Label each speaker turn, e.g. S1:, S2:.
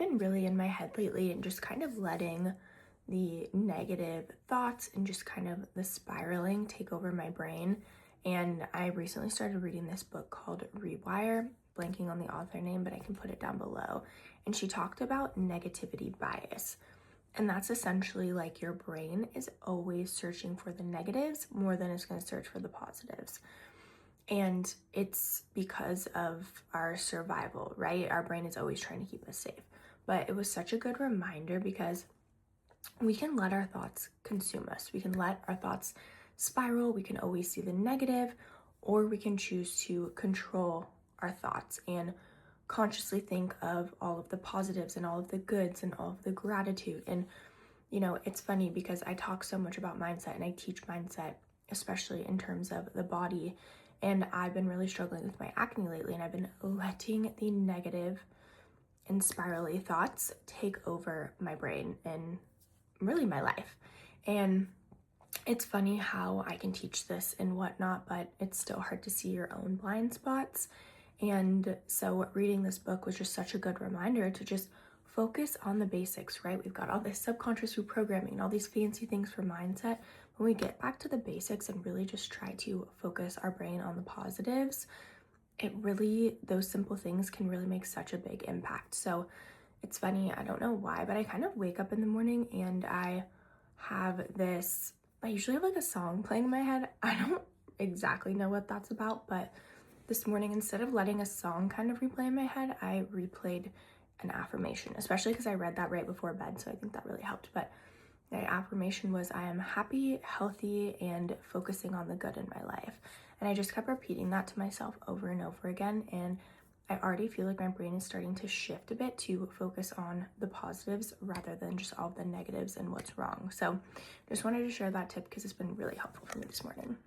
S1: been really in my head lately and just kind of letting the negative thoughts and just kind of the spiraling take over my brain. And I recently started reading this book called Rewire, blanking on the author name, but I can put it down below. And she talked about negativity bias. And that's essentially like your brain is always searching for the negatives more than it's going to search for the positives. And it's because of our survival, right? Our brain is always trying to keep us safe. But it was such a good reminder because we can let our thoughts consume us. We can let our thoughts spiral. We can always see the negative, or we can choose to control our thoughts and consciously think of all of the positives and all of the goods and all of the gratitude. And, it's funny because I talk so much about mindset and I teach mindset, especially in terms of the body. And I've been really struggling with my acne lately, and I've been letting the negative and spirally thoughts take over my brain and really my life. And it's funny how I can teach this and whatnot, but it's still hard to see your own blind spots. And so reading this book was just such a good reminder to just focus on the basics, right? We've got all this subconscious reprogramming and all these fancy things for mindset. When we get back to the basics and really just try to focus our brain on the positives, those simple things can really make such a big impact. So it's funny, I don't know why, but I kind of wake up in the morning and I usually have like a song playing in my head. I don't exactly know what that's about, but this morning, instead of letting a song kind of replay in my head, I replayed an affirmation, especially because I read that right before bed, so I think that really helped. But my affirmation was, I am happy, healthy, and focusing on the good in my life. And I just kept repeating that to myself over and over again, and I already feel like my brain is starting to shift a bit to focus on the positives rather than just all the negatives and what's wrong. So just wanted to share that tip because it's been really helpful for me this morning.